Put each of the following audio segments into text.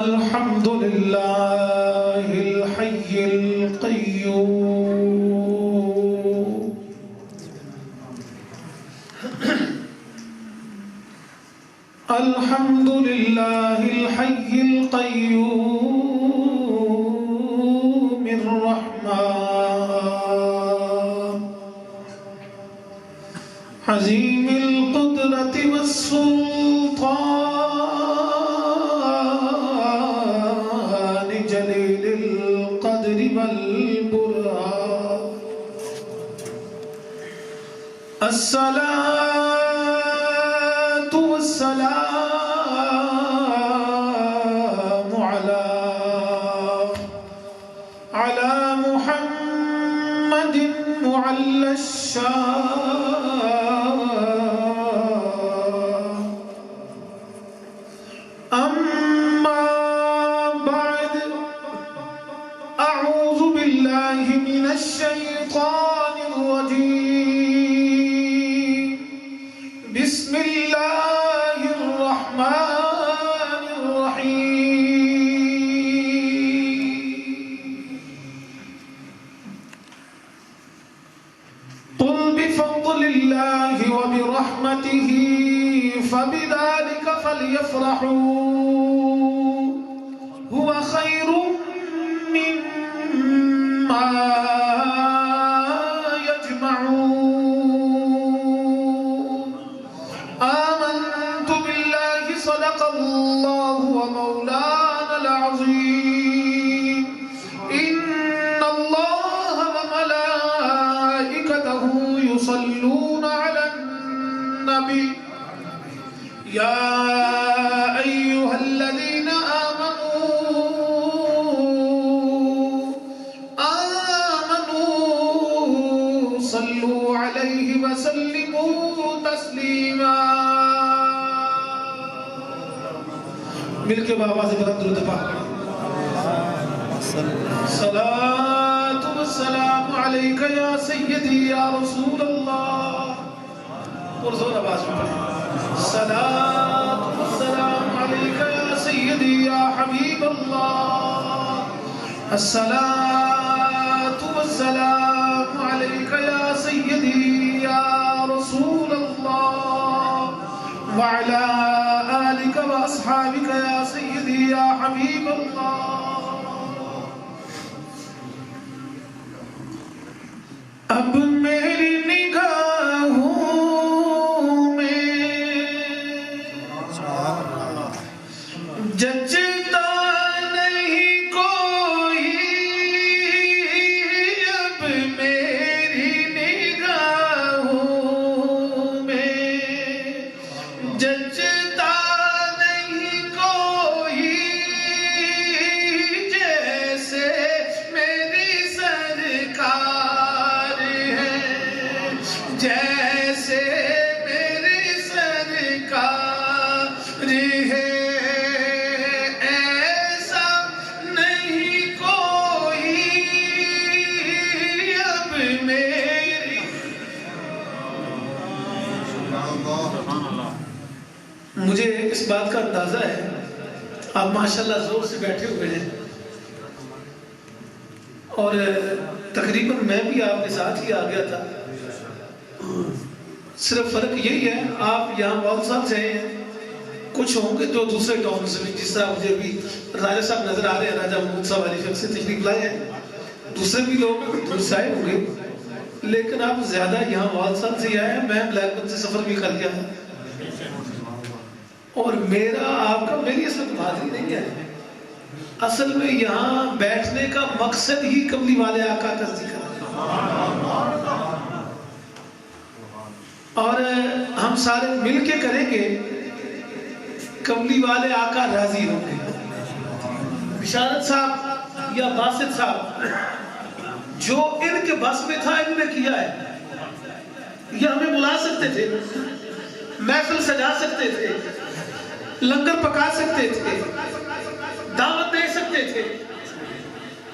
الحمد لله الحي القيوم الحمد لله الحي القيوم الرحمن عظيم القدرة والسلطان جليل القدر والبرهان الصلاة والسلام على محمد معلى الشام أما بعد أعوذ بالله من الشيطان الرجيم بسم الله الرحمن الرحيم قل بفضل الله وبرحمته فبذلك فليفرحوا هو خير مما يجمعون آمنت بالله صدق الله ومولانا العظيم إن الله وملائكته يصلون على النبي يا أيها الذين آمنوا صلوا عليه وسلموا تسليما مل کے بابا سے بلند درود پاک صلاة والسلام عليك يا سيدي يا رسول الله اور زور آواز میں پڑھیں صلاة والسلام عليك يا سيدي يا حبيب الله الصلاة والسلام عليك يا سيدي يا رسول الله وعلى آلك وأصحابك يا سيدي يا حبيب الله اب میری نگاہوں میں جچتا نہیں کوئی اب میری نگاہوں میں جچتا نہیں کوئی جیسے میری سرکار ہے جیسے میری سرکار ہے مجھے اس بات کا اندازہ ہے آپ ماشاءاللہ زور سے بیٹھے ہوئے ہیں اور تقریباً میں بھی آپ کے ساتھ ہی آ گیا تھا صرف فرق یہی ہے آپ یہاں بہت ساتھ سے ہیں کچھ ہوں گے جو دوسرے ٹاؤن سے بھی جس طرح مجھے بھی راجہ صاحب نظر آ رہے ہیں راجہ محمود صاحب علی شخص سے تشریف لائے ہیں دوسرے بھی لوگ دور سے آئے ہوں گے لیکن آپ زیادہ یہاں بہت ساتھ سے آئے ہیں میں بلیک بک سے سفر بھی کر گیا اور میرا آپ کا میری اصل بات ہی نہیں ہے اصل میں یہاں بیٹھنے کا مقصد ہی کملی والے آقا کا ذکر ہے اور ہم سارے مل کے کریں گے کملی والے آقا راضی ہوں گے بشارت صاحب یا باسط صاحب جو ان کے بس میں تھا انہوں نے کیا ہے یہ ہمیں بلا سکتے تھے محفل سجا سکتے تھے لنگر پکا سکتے تھے دعوت دے سکتے تھے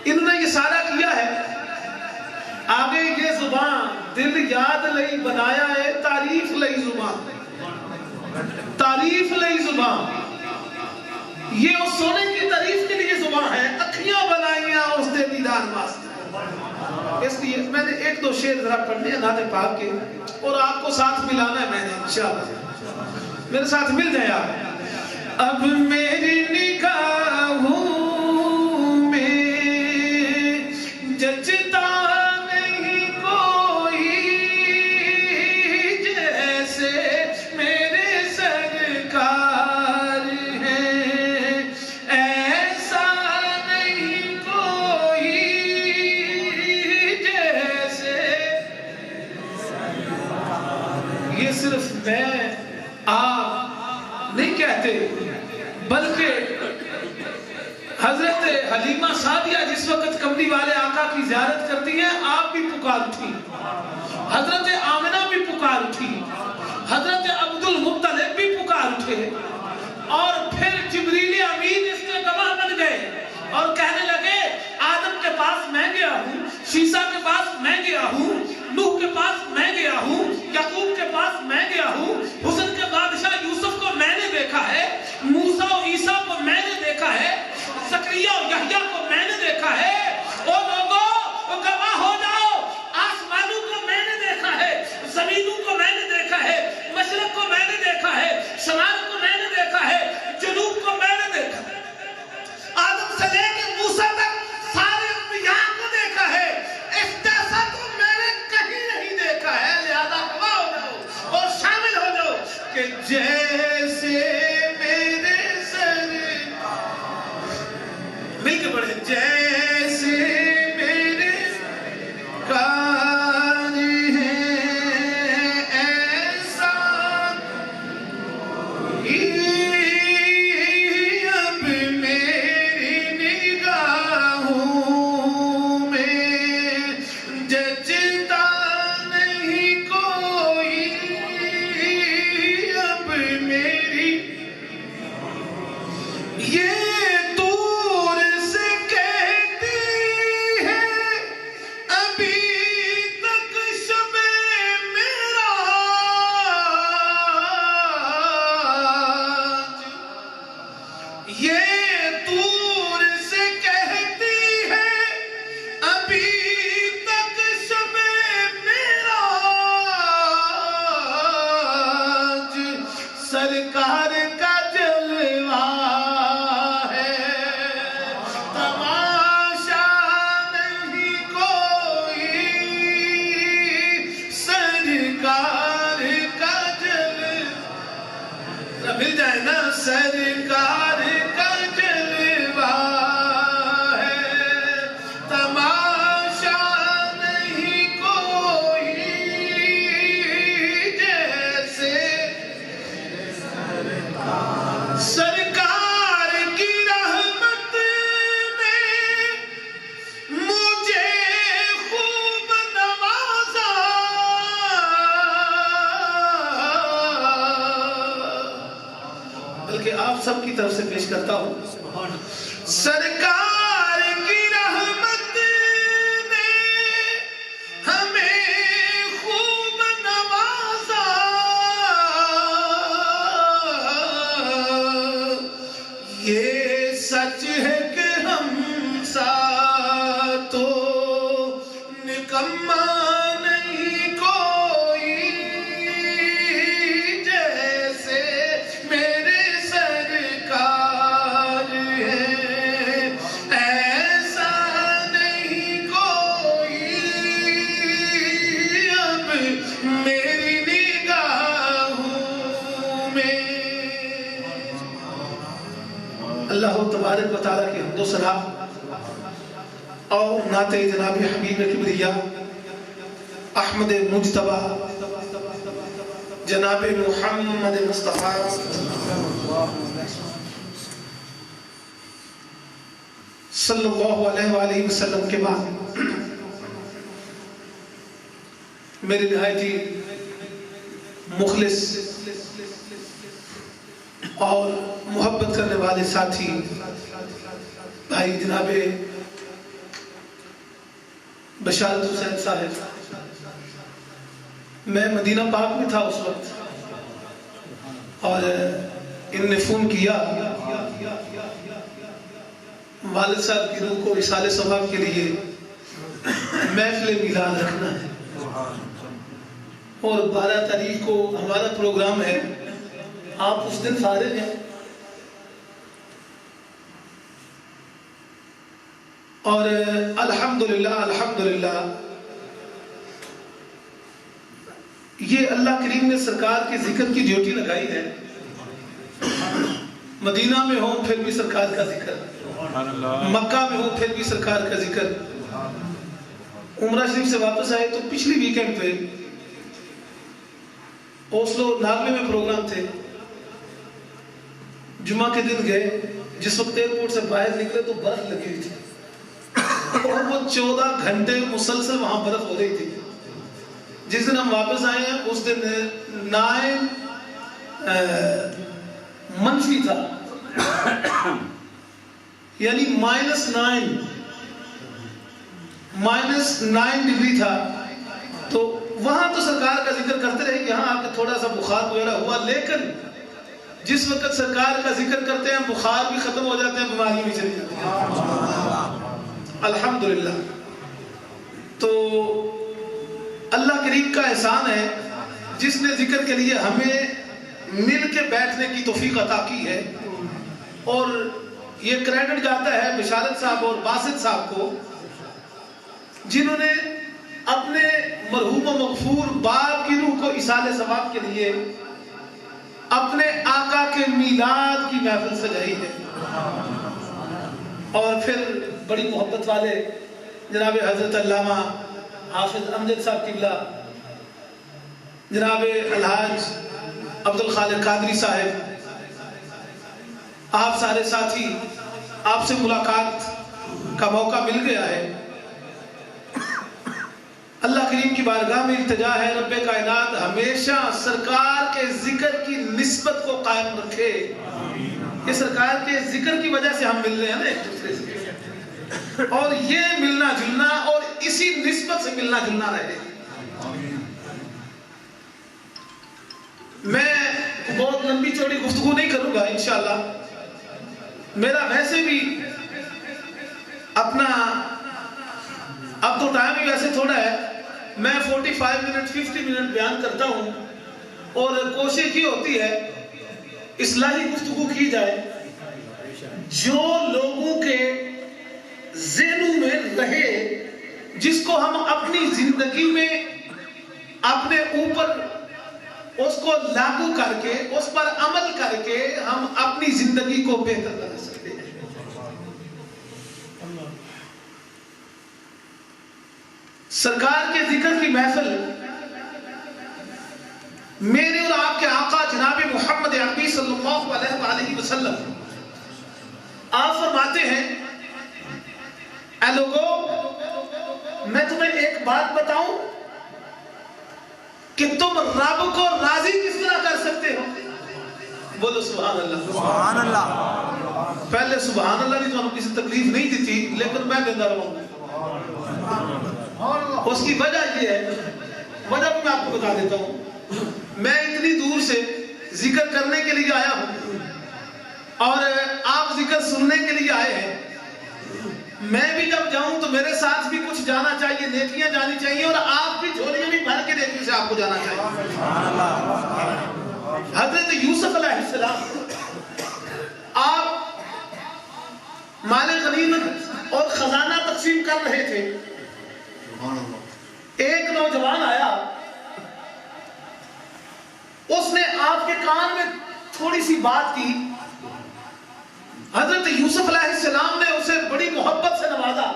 انہوں نے یہ سارا کیا ہے آگے یہ زبان دل یاد لئی بنایا ہے تعریف لئی زبان تعریف لئی زبان یہ اس سونے کی تعریف کے لیے زبان ہے، اکھیاں بنائیاں اس دے دیدار واسطے. اس لیے میں نے ایک دو شعر ذرا پڑھنے ہیں نعت پاک کے، اور آپ کو ساتھ ملانا ہے. میں نے انشاءاللہ میرے ساتھ مل جائے آپ. اب میری نگاہوں میں جچتا نہیں کوئی جیسے میرے سرکار ہیں، ایسا نہیں کوئی جیسے. یہ صرف میں آپ نہیں کہتے، بلکہ حضرت حلیمہ سعدیہ جس وقت کملی والے آقا کی زیارت کرتی ہیں، آپ بھی پکار اٹھی، حضرت آمنہ بھی پکار اٹھی، حضرت عبد المطلب بھی پکار اٹھے، اور پھر جبریل امین اس کے گواہ بن گئے اور کہنے لگے آدم کے پاس میں گیا ہوں، شیسا کے پاس میں گیا ہوں، نوح کے پاس میں گیا ہوں، یعقوب کے پاس میں گیا ہوں، حسن کے بادشاہ یوسف کو میں نے دیکھا ہے، موسیٰ و عیسیٰ کو میں نے دیکھا ہے، زکریا اور یحییٰ کو میں نے دیکھا ہے. او لوگوں گواہ ہو جاؤ، آسمانوں کو میں نے دیکھا ہے، زمینوں کو میں نے دیکھا ہے، مشرق کو میں نے دیکھا ہے، شمال کو میں نے دیکھا ہے، جنوب کو میں نے دیکھا ہے، آدم سے لے کے موسیٰ تک سارے انبیاء کو دیکھا ہے. اس جیسا تو میں نے کہیں نہیں دیکھا ہے. لہذا گواہ ہو جاؤ اور شامل ہو جاؤ کہ جیسے میرے سر مل کے پڑھے، جیسے میرے کار ہیں ایسا ہی اب میری نگاہوں میں جچتا نہیں کوئی اب میری. یہ دور سے کہتی ہے ابھی تک شب معراج، یہ دور سے کہتی ہے ابھی تک شب معراج. سرکار کا جلوہ ہے، تماشا نہیں کوئی. سرکار کا جلوہ مل جائے نا، سرکار کا جلوہ ہے، تماشا نہیں کوئی جیسے سرکار کی رحمت نے مجھے خوب نوازا. بلکہ آپ سب کی طرف سے پیش کرتا ہوں، سرکار کی رحمت نے ہمیں خوب نوازا. یہ سچ ہے کہ ہم سا تو نکما نہیں کوئی جیسے میرے سرکار ہیں، ایسا نہیں کوئی اب میری نگاہوں میں. اللہ تبارک و تعالیٰ کی حمد و ثنا اور نعت جناب حبیب کبریا احمد مجتبی جناب محمد مصطفیٰ صلی اللہ علیہ وآلہ وسلم کے بعد میرے نہایتی مخلص اور محبت کرنے والے ساتھی بھائی جناب بشارت حسین صاحب، میں مدینہ پاک میں تھا اس وقت اور ان نے فون کیا والد صاحب کی روح کو اصال ثواب کے لیے محفل میلاد رکھنا ہے، اور 12 تاریخ کو ہمارا پروگرام ہے. آپ اس دن فارغ ہیں، اور الحمدللہ یہ اللہ کریم نے سرکار کے ذکر کی ڈیوٹی لگائی ہے. مدینہ میں ہوں پھر بھی سرکار کا ذکر، مکہ میں ہوں پھر بھی سرکار کا ذکر. عمرہ شریف سے واپس آئے تو پچھلی ویکینڈ پہ اوسلو ناگلے میں پروگرام تھے. جمعہ کے دن گئے، جس وقت ایئرپورٹ سے باہر نکلے تو برف لگی ہوئی تھی، اور وہ 14 گھنٹے مسلسل وہاں برف ہو رہی تھی. جس دن ہم واپس آئے ہیں اس دن 9 منفی تھا، یعنی -9 ڈگری تھا. تو وہاں تو سرکار کا ذکر کرتے رہے کہ ہاں آپ کے تھوڑا سا بخار وغیرہ ہوا، لیکن جس وقت سرکار کا ذکر کرتے ہیں بخار بھی ختم ہو جاتے ہیں، بیماری بھی چلی جاتی ہے. الحمدللہ. تو اللہ کریم کا احسان ہے جس نے ذکر کے لیے ہمیں مل کے بیٹھنے کی توفیق عطا کی ہے. اور یہ کریڈٹ جاتا ہے بشارت صاحب اور باسط صاحب کو، جنہوں نے اپنے مرحوم و مغفور باپ کی روح کو اصال ثواب کے لیے اپنے آقا کے میلاد کی محفل سجائی ہے. اور پھر بڑی محبت والے جناب حضرت علامہ حافظ امجد صاحب قبلہ، جناب الحاج عبد الخالق قادری صاحب، آپ سارے ساتھی، آپ سے ملاقات کا موقع مل گیا ہے. اللہ کریم کی بارگاہ میں التجا ہے رب کائنات ہمیشہ سرکار کے ذکر کی نسبت کو قائم رکھے. یہ سرکار کے ذکر کی وجہ سے ہم مل رہے ہیں نا ایک دوسرے سے، اور یہ ملنا جلنا اور اسی نسبت سے ملنا جلنا رہے. میں بہت لمبی چوڑی گفتگو نہیں کروں گا انشاءاللہ. میرا ویسے بھی اپنا اب تو ٹائم ہی ویسے تھوڑا ہے، میں 45 منٹ 50 منٹ بیان کرتا ہوں، اور کوشش یہ ہوتی ہے اصلاحی گفتگو کی جائے جو لوگوں کے ذہنوں میں رہے، جس کو ہم اپنی زندگی میں اپنے اوپر اس کو لاگو کر کے اس پر عمل کر کے ہم اپنی زندگی کو بہتر بنا سکتے ہیں. سرکار کے ذکر کی محفل میرے اور آپ کے آقا جناب محمد عربی صلی اللہ علیہ وآلہ وسلم آپ فرماتے ہیں، اے لوگو میں تمہیں ایک بات بتاؤں کہ تم رب کو راضی کس طرح کر سکتے ہو. بولو سبحان اللہ. سبحان اللہ. پہلے سبحان اللہ بھی تو ہم کسی تکلیف نہیں دی تھی، لیکن میں دینا رہا ہوں. اس کی وجہ یہ ہے، وجہ بھی میں آپ کو بتا دیتا ہوں. میں اتنی دور سے ذکر کرنے کے لیے آیا ہوں اور آپ ذکر سننے کے لیے آئے ہیں. میں بھی جب جاؤں تو میرے ساتھ بھی کچھ جانا چاہیے، نیکیاں جانی چاہیے، اور آپ بھی جھولیاں بھی بھر کے نیکیوں سے آپ کو جانا چاہیے. حضرت یوسف علیہ السلام آپ مال غنیمت اور خزانہ تقسیم کر رہے تھے. ایک نوجوان آیا، اس نے آپ کے کان میں تھوڑی سی بات کی. حضرت یوسف علیہ السلام نے اسے بڑی محبت سے نوازا،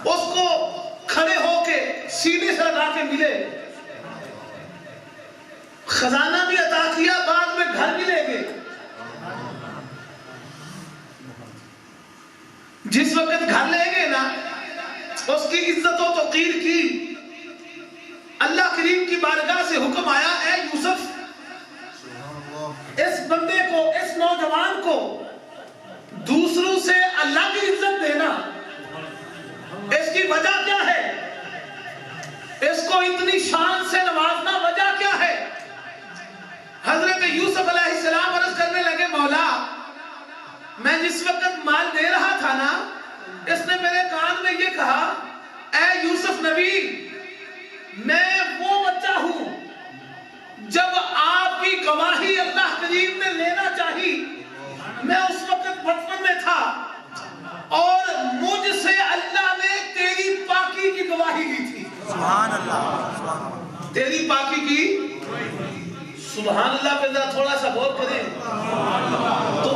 اس کو کھڑے ہو کے سینے سے لگا کے ملے، خزانہ بھی عطا کیا، بعد میں گھر بھی لے گئے. جس وقت گھر لے گئے نا، اس کی عزت و توقیر کی. اللہ کریم کی بارگاہ سے حکم آیا، اے یوسف اس بندے کو، اس نوجوان کو دوسروں سے الگ عزت دینا، اس کی وجہ کیا ہے؟ اس کو اتنی شان سے نوازنا وجہ کیا ہے؟ حضرت یوسف علیہ السلام عرض کرنے لگے، مولا میں جس وقت مال دے رہا کہا اے یوسف نبی میں وہ بچہ ہوں جب آپ کی گواہی اللہ کریم نے لینا چاہی میں اس وقت بچپن میں تھا اور مجھ سے اللہ نے تیری پاکی کی گواہی لی تھی. سبحان اللہ. تیری پاکی کی سبحان اللہ پہ ذرا تھوڑا سا غور کریں تو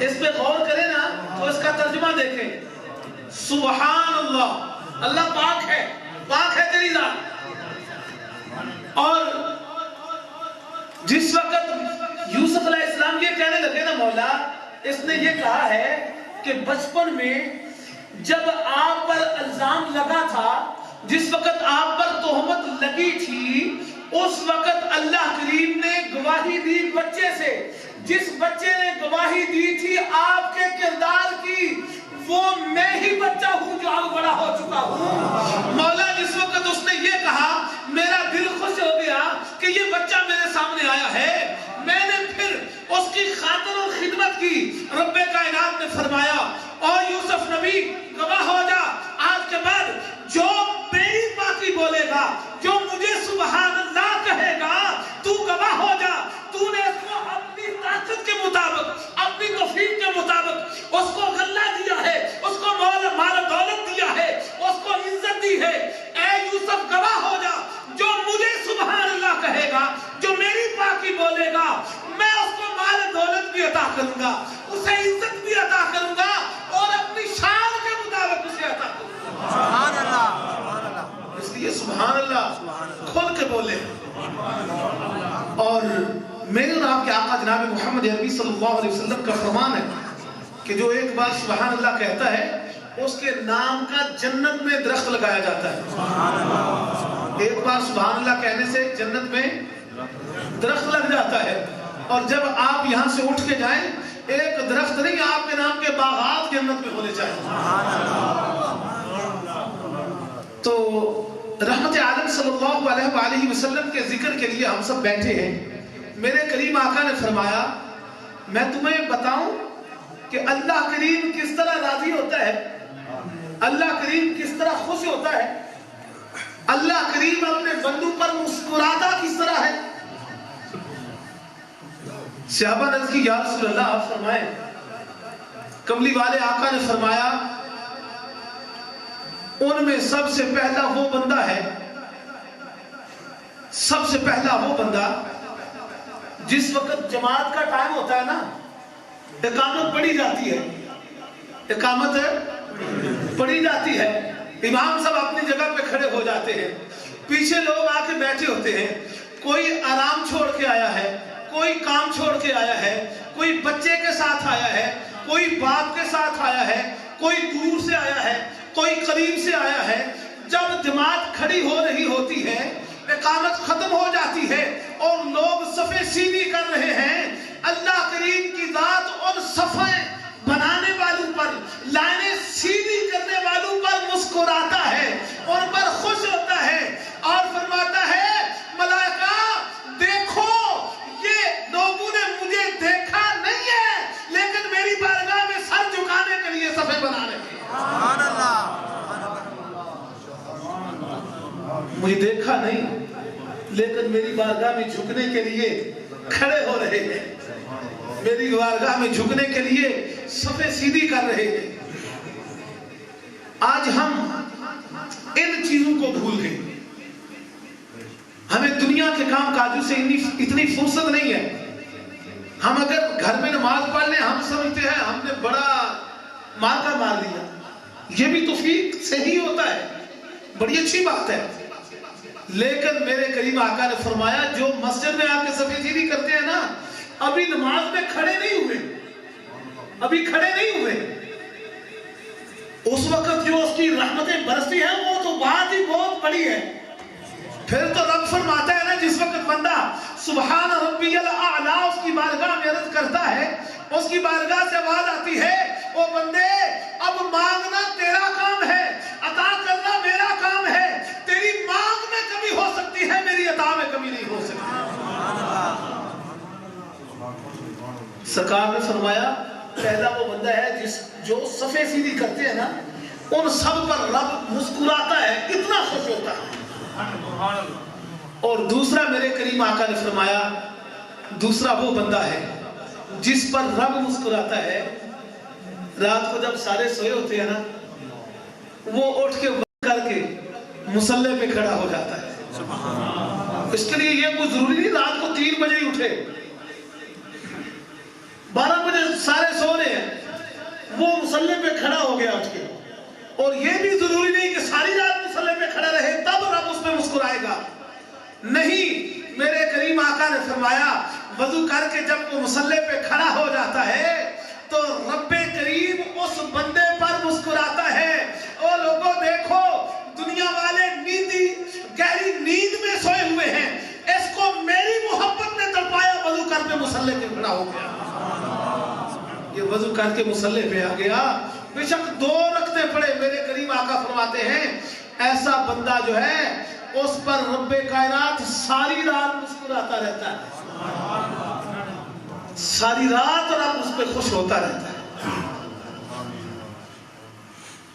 اس پہ غور کریں نا تو اس کا ترجمہ دیکھیں. سبحان اللہ اللہ پاک ہے تیری ذات. اور جس وقت یوسف علیہ السلام یہ کہنے لگے نا مولا اس نے یہ کہا ہے کہ بچپن میں جب آپ پر الزام لگا تھا جس وقت آپ پر تہمت لگی تھی اس وقت اللہ کریم نے گواہی دی بچے سے. جس بچے نے گواہی دی تھی آپ کے کردار کی وہ میں ہی بچہ ہوں جو اب بڑا ہو چکا ہوں. مولا جس وقت اس نے یہ کہا میرا دل خوش ہو گیا کہ یہ بچہ میرے سامنے آیا ہے. میں نے پھر اس کی خاطر اور خدمت کی. رب کائنات نے فرمایا اور یوسف نبی گواہ ہو جا آج کے بعد جو میری پاکی بولے گا جو مجھے سبحان اللہ کہے گا تو گواہ ہو جا. تو نے اس کو اپنی طاقت کے مطابق اپنی توفیق کے مطابق اس کو غلہ دیا ہے اس کو مال دولت دیا ہے اس کو عزت دی ہے. اے یوسف گواہ ہو جا جو مجھے سبحان اللہ کہے گا جو میری پاکی بولے گا میں اس کو مال دولت بھی عطا کروں گا اسے عزت بھی عطا کروں گا اور اپنی شان کے مطابق اسے عطا کروں گا. سبحان اللہ. اس لیے سبحان اللہ کھول کے بولے. اور میرے اور آپ کے آقا جناب محمد عربی صلی اللہ علیہ وسلم کا فرمان ہے کہ جو ایک بار سبحان اللہ کہتا ہے اس کے نام کا جنت میں درخت لگایا جاتا ہے. ایک بار سبحان اللہ کہنے سے جنت میں درخت لگ جاتا ہے. اور جب آپ یہاں سے اٹھ کے جائیں ایک درخت نہیں آپ کے نام کے باغات جنت میں ہونے چاہیے. تو رحمت عالم صلی اللہ علیہ وآلہ وسلم کے ذکر کے لیے ہم سب بیٹھے ہیں. میرے کریم آقا نے فرمایا میں تمہیں بتاؤں کہ اللہ کریم کس طرح راضی ہوتا ہے اللہ کریم کس طرح خوش ہوتا ہے اللہ کریم اپنے بندوں پر مسکراتا کس طرح ہے. صحابہ نے کی یا رسول اللہ آپ فرمائیں. کملی والے آقا نے فرمایا ان میں سب سے پہلا وہ بندہ ہے سب سے پہلا وہ بندہ جس وقت جماعت کا ٹائم ہوتا ہے نا اقامت پڑھی جاتی ہے اقامت پڑھی جاتی ہے امام صاحب اپنی جگہ پہ کھڑے ہو جاتے ہیں پیچھے لوگ آ کے بیٹھے ہوتے ہیں. کوئی آرام چھوڑ کے آیا ہے کوئی کام چھوڑ کے آیا ہے کوئی بچے کے ساتھ آیا ہے کوئی باپ کے ساتھ آیا ہے کوئی دور سے آیا ہے کوئی قریب سے آیا ہے. جب جماعت کھڑی ہو رہی ہوتی ہے اقامت ختم ہو جاتی ہے اور لوگ صفیں سیدھی کر رہے ہیں اللہ کریم کی ذات اور صفیں بنانے والوں پر لائنیں سیدھی کرنے والوں پر مسکراتا ہے اور پر خوش ہوتا ہے اور فرماتا ہے ملائکہ دیکھو یہ لوگوں نے مجھے دیکھا نہیں ہے لیکن میری بارگاہ میں سر جھکانے کے لیے صفیں بنا رہے ہیں. سبحان اللہ. مجھے دیکھا نہیں لیکن میری بارگاہ میں جھکنے کے لیے کھڑے ہو رہے ہیں میری بارگاہ میں جھکنے کے لیے صفیں سیدھی کر رہے ہیں. آج ہم ان چیزوں کو بھول گئے. ہمیں دنیا کے کام کاجوں سے اتنی فرصت نہیں ہے. ہم اگر گھر میں نماز پڑھ لیں ہم سمجھتے ہیں ہم نے بڑا مارکا مار لیا. یہ بھی توفیق سے ہی ہوتا ہے بڑی اچھی بات ہے. لیکن میرے کریم آقا نے فرمایا جو مسجد میں آ کے صفیں سیدھی کرتے ہیں نا ابھی نماز میں کھڑے نہیں ہوئے اس وقت جو اس کی رحمتیں برستی ہیں وہ تو بات ہی بہت بڑی ہے. پھر تو رب فرماتا ہے نا جس وقت بندہ سبحان ربی الاعلی اس کی بارگاہ میں عرض کرتا ہے اس کی بارگاہ سے آواز آتی ہے او بندے اب مانگنا تیرا کام ہے عطا کرنا میرا کام ہے. تیری مانگ میں کمی ہو سکتی ہے میری عطا میں کمی نہیں ہو سکتی. سرکار نے فرمایا پہلا وہ بندہ ہے جو صفیں سیدھی کرتے ہیں نا ان سب پر رب مسکراتا ہے، اتنا خوش ہوتا ہے۔ اور دوسرا میرے کریم آقا نے فرمایا دوسرا وہ بندہ ہے جس پر رب مسکراتا ہے، رات کو جب سارے سوئے ہوتے ہیں نا، وہ اٹھ کے بند کر کے مصلے پہ کھڑا ہو جاتا ہے۔ اس کے لیے یہ کوئی ضروری نہیں رات کو 3 بجے ہی اٹھے، 12 بجے سارے سو رہے ہیں، وہ مصلے پہ کھڑا ہو گیا اٹھ کے۔ اور یہ بھی ضروری نہیں کہ ساری رات مصلے پہ کھڑا رہے تب رب اس پہ مسکرائے گا، نہیں، میرے کریم آقا نے فرمایا وضو کر کے جب وہ مصلے پہ کھڑا ہو جاتا ہے تو رب کریم اس بندے پر مسکراتا ہے۔ او لوگوں دیکھو، دنیا والے نیندی گہری نیند میں سوئے ہوئے ہیں، اس کو میری محبت نے تڑپایا، وضو کر کے مصلے پہ کھڑا ہو گیا۔ یہ وضو کر کے مصلے پہ آ گیا، بے شک 2 رکعتیں پڑھے، میرے کریم آقا فرماتے ہیں ایسا بندہ جو ہے اس پر رب کائنات ساری رات مسکراتا رہتا ہے، ساری رات رب اس پہ خوش ہوتا رہتا ہے۔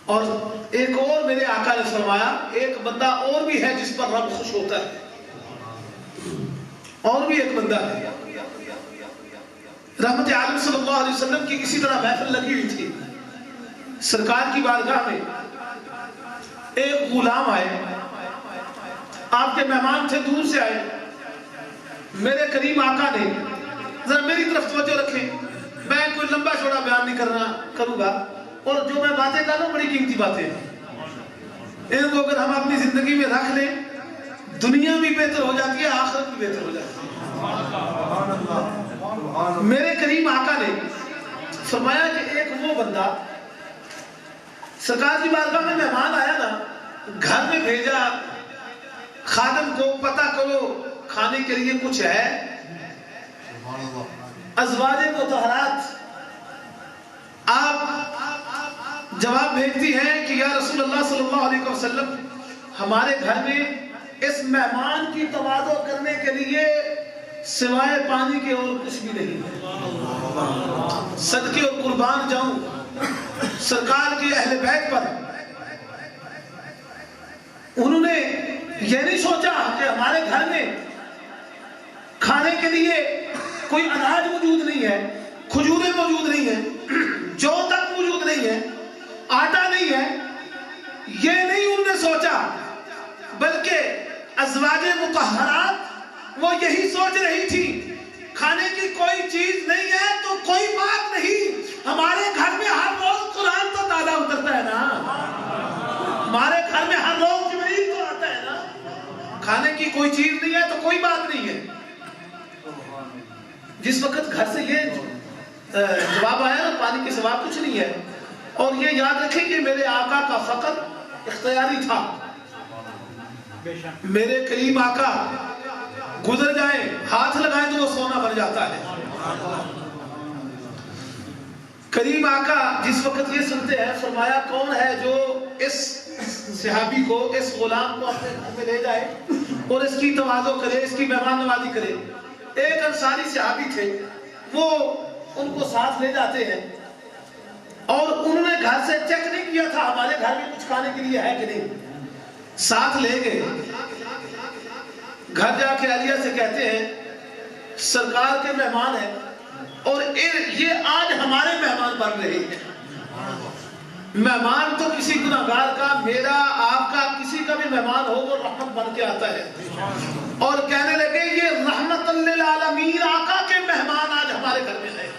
اور ایک اور میرے آقا نے فرمایا ایک بندہ اور بھی ہے جس پر رب خوش ہوتا ہے، اور بھی ایک بندہ ہے۔ رحمت عالم صلی اللہ علیہ وسلم کی کسی طرح محفل لگی ہوئی تھی، سرکار کی بارگاہ میں ایک غلام آئے، آپ کے مہمان تھے، دور سے آئے، میرے کریم آقا نے ذرا میری طرف توجہ رکھیں، میں کوئی لمبا چوڑا بیان نہیں کروں گا، اور جو میں باتیں کر رہا ہوں بڑی قیمتی باتیں ہیں، ان کو اگر ہم اپنی زندگی میں رکھ لیں دنیا بھی بہتر ہو جاتی ہے، آخرت بھی بہتر ہو جاتی ہے۔ میرے کریم آقا نے فرمایا کہ ایک وہ بندہ، سرکار کی بارگاہ میں مہمان آیا نا، گھر میں بھیجا خادم کو پتہ کرو کھانے کے لیے کچھ ہے، ازواج مطہرات آپ جواب بھیجتی ہیں کہ یا رسول اللہ صلی اللہ علیہ وسلم ہمارے گھر میں اس مہمان کی تواضع کرنے کے لیے سوائے پانی کے اور کچھ بھی نہیں ہے، صدقے اور قربان جاؤں سرکار کے اہل بیت پر۔ انہوں نے یہ نہیں سوچا کہ ہمارے گھر میں کھانے کے لیے کوئی اناج موجود نہیں ہے، کھجوریں موجود نہیں ہیں، جو تک موجود نہیں ہے، آٹا نہیں ہے، یہ نہیں انہوں نے سوچا، بلکہ ازواج مطہرات وہ یہی سوچ رہی تھی کھانے کی کوئی چیز نہیں ہے تو کوئی بات نہیں، ہمارے گھر میں ہر روز قرآن تو تازہ اترتا ہے نا، ہمارے گھر میں ہر روز جبریل تو آتا ہے نا، کھانے کی کوئی چیز نہیں ہے تو کوئی بات نہیں ہے۔ جس وقت گھر سے یہ جواب آیا نا پانی کے سوا کچھ نہیں ہے، اور یہ یاد رکھیں کہ میرے آقا کا فقر اختیاری تھا، میرے کریم آقا گزر جائیں ہاتھ لگائیں تو وہ سونا بن جاتا ہے۔ کریم آقا جس وقت یہ سنتے ہیں فرمایا کون ہے جو اس صحابی کو، اس غلام کو اپنے گھر میں لے جائے اور اس کی تواضع کرے، اس کی مہمان نوازی کرے۔ ایک انصاری صحابی تھے، وہ ان کو ساتھ لے جاتے ہیں، اور انہوں نے گھر سے چیک نہیں کیا تھا ہمارے گھر میں کچھ کھانے کے لیے ہے کہ نہیں، ساتھ لے گئے، گھر جا کے عالیہ سے کہتے ہیں سرکار کے مہمان ہیں اور یہ آج ہمارے مہمان بن رہے ہیں۔ مہمان تو کسی گناہگار کا، میرا آپ کا، کسی کا بھی مہمان ہو وہ رحمت بن کے آتا ہے، اور کہنے لگے یہ رحمت للعالمین آقا کے مہمان آج ہمارے گھر میں آئے۔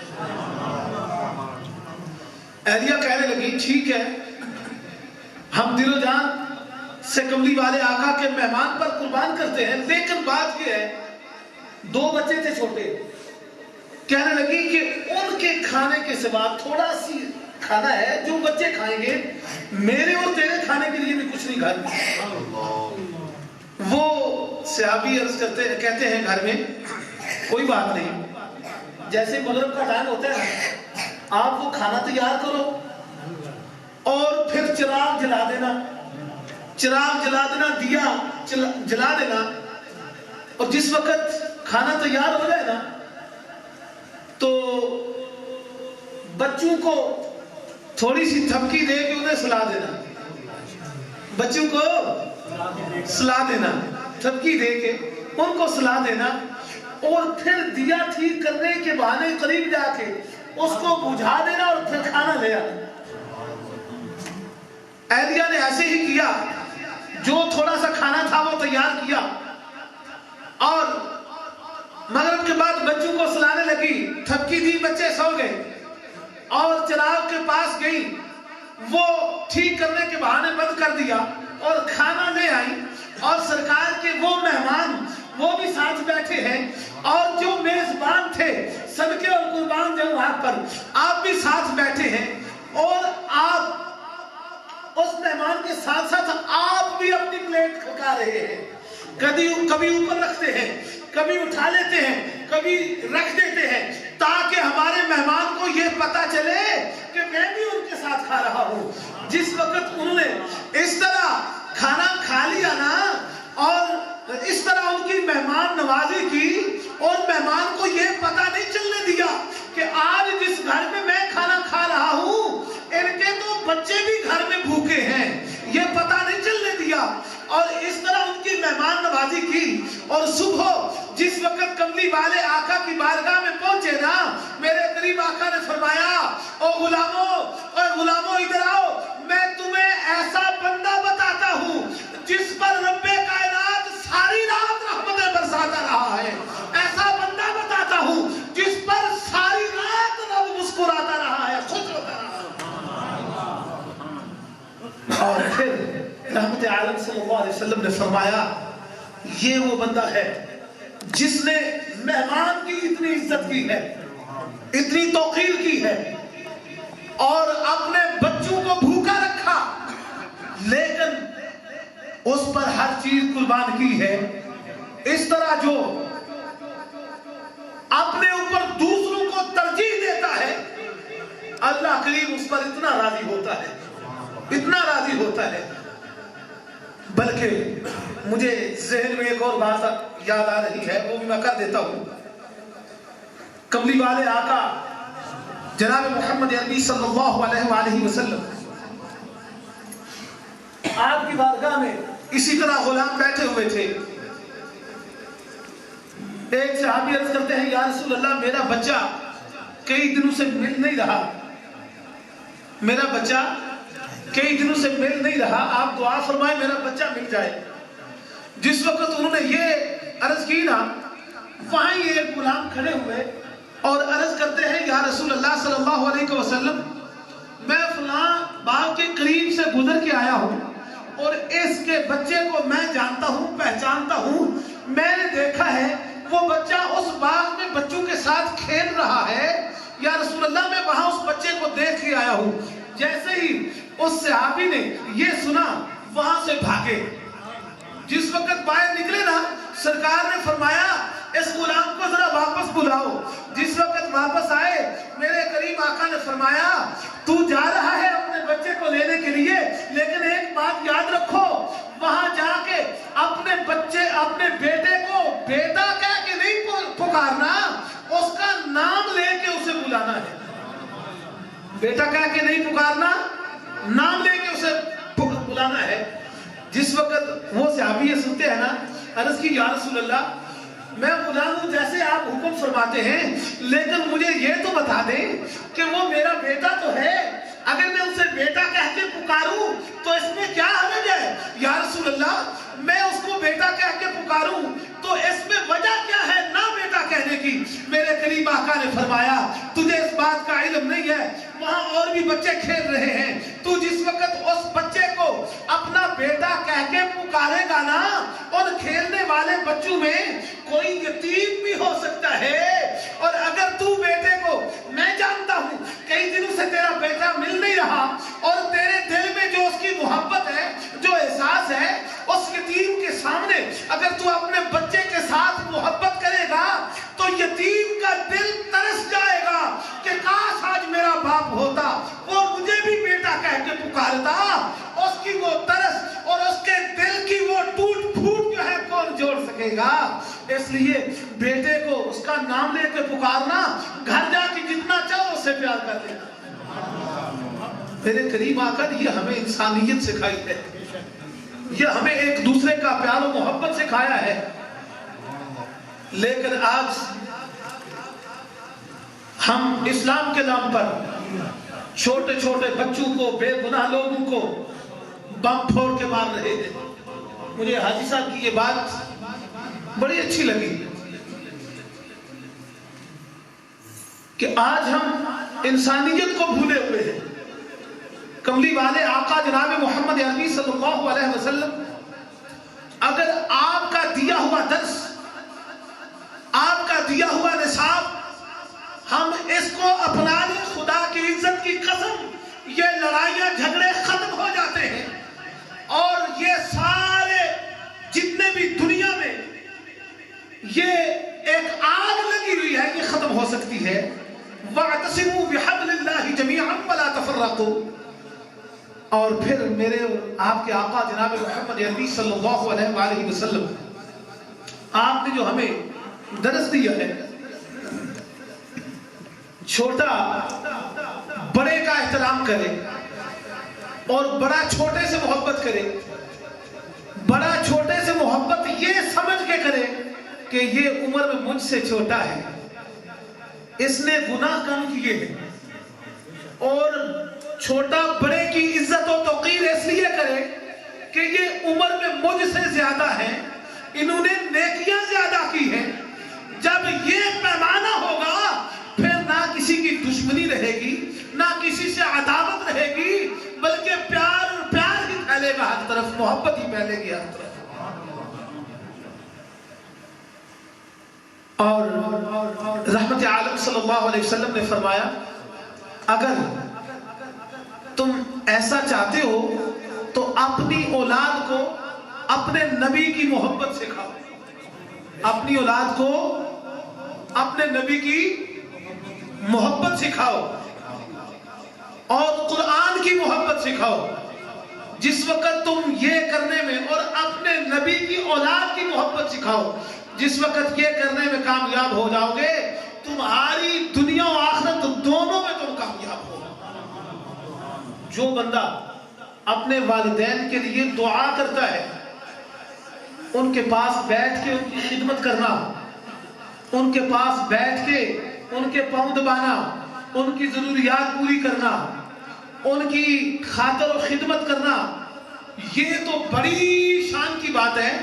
اہلیہ کہنے لگی ٹھیک ہے، ہم دل و جان سے کملی والے آقا کے مہمان پر قربان کرتے ہیں، لیکن بات یہ ہے 2 بچے تھے چھوٹے، کہنے لگی کہ ان کے کھانے کے سوا تھوڑا سی کھانا ہے جو بچے کھائیں گے، میرے اور تیرے کھانے کے لیے بھی کچھ نہیں گھر میں۔ وہ صحابی عرض کہتے ہیں گھر میں کوئی بات نہیں، جیسے مغرب کا ٹائم ہوتا ہے آپ وہ کھانا تیار کرو اور پھر چراغ جلا دینا، دیا جلا دینا، اور جس وقت کھانا تیار ہو جائے نا تو بچوں کو تھوڑی سی تھپکی دے کے انہیں سلا دینا، بچوں کو سلا دینا، تھپکی دے کے ان کو سلا دینا، اور پھر دیا ٹھیک کرنے کے بہانے قریب جا کے اس کو بجھا دینا اور پھر کھانا لے آنا۔ ایلیا نے ایسے ہی کیا، جو تھوڑا سا کھانا تھا وہ تیار کیا، اور مغرب کے بعد بچوں کو سلانے لگی، تھپکی دی، بچے سو گئے، اور چراغ کے پاس گئی، وہ ٹھیک کرنے کے بہانے بند کر دیا اور کھانا لے آئی، اور سرکار کے وہ مہمان وہ بھی ساتھ بیٹھے ہیں، اور جو میزبان تھے صدقے اور قربان جو وہاں پر آپ بھی ساتھ بیٹھے ہیں، اور آپ اس مہمان کے ساتھ ساتھ آپ بھی اپنی پلیٹ کھکا رہے ہیں، کبھی اوپر رکھتے ہیں، کبھی اٹھا لیتے ہیں، کبھی رکھ دیتے ہیں، تاکہ ہمارے مہمان کو یہ پتا چلے کہ میں بھی ان کے ساتھ کھا رہا ہوں۔ جس وقت انہوں نے اس طرح کھانا کھا لیا نا، اور اس طرح ان کی مہمان نوازی کی، اور مہمان کو یہ پتا نہیں چلنے دیا کہ آج جس گھر میں میں کھانا کھا رہا ہوں ان کے تو بچے بھی گھر میں بھوکے ہیں، یہ پتا نہیں چلنے دیا، اور اس طرح ان کی مہمان نوازی کی۔ اور صبح جس وقت کملی والے آقا کی بارگاہ میں پہنچے نا، میرے قریب آقا نے فرمایا، او غلاموں ادھر آؤ، میں تمہیں ایسا بندہ بتاتا ہوں جس پر رب کائنات ساری رات رحمتیں برساتا رہا ہے، ایسا بندہ بتاتا ہوں جس پر ساری رات رب مسکراتا رہا ہے، خوش ہوتا رہا ہے۔ اور پھر رحمت عالم صلی اللہ علیہ وسلم نے فرمایا، یہ وہ بندہ ہے جس نے مہمان کی اتنی عزت کی ہے، اتنی توقیر کی ہے، اور اپنے بچوں کو بھوکا رکھا، لیکن اس پر ہر چیز قربان کی ہے۔ اس طرح جو اپنے اوپر دوسروں کو ترجیح دیتا ہے، اللہ کریم اس پر اتنا راضی ہوتا ہے، اتنا راضی ہوتا ہے۔ بلکہ مجھے ذہن میں ایک اور بات یاد آ رہی ہے، وہ بھی میں کر دیتا ہوں۔ کملی والے آقا جناب محمد عربی صلی اللہ علیہ وآلہ وسلم آپ کی بارگاہ میں اسی طرح غلام بیٹھے ہوئے تھے۔ ایک صحابی عرض کرتے ہیں، یا رسول اللہ میرا بچہ کئی دنوں سے مل نہیں رہا، میرا بچہ کئی دنوں سے مل نہیں رہا، آپ دعا فرمائیں میرا بچہ مل جائے۔ جس وقت انہوں نے یہ عرض کی نا، وہاں یہ ایک غلام کھڑے ہوئے اور عرض کرتے ہیں، یا رسول اللہ صلی اللہ علیہ وسلم میں فلاں باغ کے قریب سے گزر کے آیا ہوں، اور اس کے بچے کو میں جانتا ہوں، پہچانتا ہوں، میں نے دیکھا ہے وہ بچہ اس باغ میں بچوں کے ساتھ کھیل رہا ہے، یا رسول اللہ میں وہاں اس بچے کو دیکھ کے آیا ہوں۔ جیسے ہی اس صحابی نے یہ سنا وہاں سے بھاگے، جس وقت باہر نکلے نا، سرکار نے فرمایا اس غلام کو ذرا واپس بلاؤ۔ جس وقت واپس آئے میرے قریب آقا نے فرمایا، تو جا رہا ہے اپنے بچے کو لینے کے لیے، لیکن ایک بات یاد رکھو، وہاں جا کے اپنے بیٹے کو بیٹا کہہ کے نہیں پکارنا، اس کا نام لے کے اسے بلانا ہے۔ بیٹا کہہ کے نہیں پکارنا، نام لے کے اسے بلانا ہے۔ جس وقت وہ صحابی یہ سنتے ہیں نا، عرض کی، یا رسول اللہ میں غلام ہوں جیسے آپ حکم فرماتے ہیں، لیکن مجھے یہ تو بتا دیں کہ وہ میرا بیٹا تو ہے، اگر میں اسے بیٹا کہہ کے پکاروں تو اس میں کیا حرج ہے؟ یا رسول اللہ میں اس کو بیٹا کہہ کے پکاروں تو اس میں وجہ کیا ہے نہ بیٹا کہنے کی؟ میرے قریب آقا نے فرمایا، تجھے اس بات کا علم نہیں ہے، وہاں اور بھی بچے کھیل رہے ہیں، تو جس وقت اس بچے کو اپنا بیٹا کہہ کے پکارے گا نا، ان کھیلنے والے بچوں میں کوئی یتیم بھی ہو سکتا ہے، اور اگر تو بیٹے کو، میں جانتا ہوں کئی دنوں سے تیرا بیٹا مل نہیں رہا، اور تیرے دل میں جو اس کی محبت ہے، جو احساس ہے، اس یتیم کے سامنے اگر تو اپنے بچے کے ساتھ محبت کرے گا تو یتیم کا دل ترس جائے گا کہ کاش آج میرا باپ ہوتا، وہ مجھے بھی بیٹا کہہ کے پکارتا۔ اس کی وہ ترس اور اس کے دل کی وہ ٹوٹ پھوٹ جو ہے کون جوڑ سکے گا؟ اس لیے بیٹے کو اس کا نام لے کے پکارنا، گھر جا کے جتنا چاہو اسے پیار کر لینا۔ میرے کریم آقا نے یہ ہمیں انسانیت سکھائی ہے، یہ ہمیں ایک دوسرے کا پیار و محبت سکھایا ہے. لیکن آج ہم اسلام کے نام پر چھوٹے چھوٹے بچوں کو، بے گناہ لوگوں کو بم پھوڑ کے مار رہے ہیں. مجھے حاجی صاحب کی یہ بات بڑی اچھی لگی کہ آج ہم انسانیت کو بھولے ہوئے ہیں. کملی والے آقا جناب محمد عربی صلی اللہ علیہ وسلم اگر آپ کا دیا ہوا درس، آپ کا دیا ہوا نصاب ہم اس کو اپنا لیں، خدا کی عزت کی قسم یہ لڑائیاں جھگڑے ختم ہو جاتے ہیں، اور یہ سارے جتنے بھی دنیا میں یہ ایک آگ لگی ہوئی ہے یہ ختم ہو سکتی ہے. وَاعْتَصِمُوا بِحَبْلِ اللَّهِ جَمِيعًا وَلَا تَفَرَّقُوا. اور پھر میرے آپ کے آقا جناب محمد عربی صلی اللہ علیہ وآلہ وسلم، آپ نے جو ہمیں درس دیا ہے، چھوٹا بڑے کا احترام کرے اور بڑا چھوٹے سے محبت کرے، بڑا چھوٹے سے محبت یہ سمجھ کے کرے کہ یہ عمر میں مجھ سے چھوٹا ہے، اس نے گناہ کم کیے ہیں، اور چھوٹا بڑے کی عزت و توقیر اس لیے کرے کہ یہ عمر میں مجھ سے زیادہ ہے، انہوں نے نیکیاں زیادہ کی ہیں. جب یہ پیمانہ ہوگا پھر نہ کسی کی دشمنی رہے گی، نہ کسی سے عداوت رہے گی، بلکہ پیار اور پیار ہی پھیلے گا ہر طرف، محبت ہی پھیلے گی ہر طرف. اور رحمت عالم صلی اللہ علیہ وسلم نے فرمایا اگر تم ایسا چاہتے ہو تو اپنی اولاد کو اپنے نبی کی محبت سکھاؤ، اپنی اولاد کو اپنے نبی کی محبت سکھاؤ اور قرآن کی محبت سکھاؤ. جس وقت تم یہ کرنے میں اور اپنے نبی کی اولاد کی محبت سکھاؤ، جس وقت یہ کرنے میں کامیاب ہو جاؤ گے تمہاری دنیا و آخرت دونوں میں تم کامیاب ہو. جو بندہ اپنے والدین کے لیے دعا کرتا ہے، ان کے پاس بیٹھ کے ان کی خدمت کرنا، ان کے پاس بیٹھ کے ان کے پاؤں دبانا، ان کی ضروریات پوری کرنا، ان کی خاطر و خدمت کرنا، یہ تو بڑی شان کی بات ہے.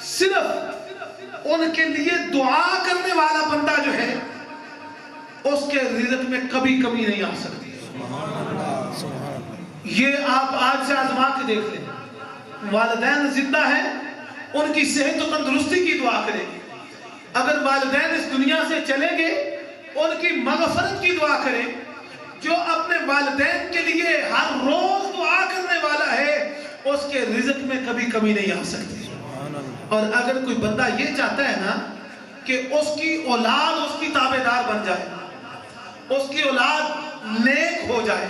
صرف ان کے لیے دعا کرنے والا بندہ جو ہے اس کے رزق میں کبھی کمی نہیں آ سکتی. یہ آپ آج سے آزما کے دیکھ لیں. والدین زندہ ہیں، ان کی صحت و تندرستی کی دعا کریں گے. اگر والدین اس دنیا سے چلیں گے ان کی مغفرت کی دعا کریں. جو اپنے والدین کے لیے ہر روز دعا کرنے والا ہے اس کے رزق میں کبھی کمی نہیں آ سکتی. اور اگر کوئی بندہ یہ چاہتا ہے نا کہ اس کی اولاد اس کی تابعدار بن جائے، اس کی اولاد نیک ہو جائے،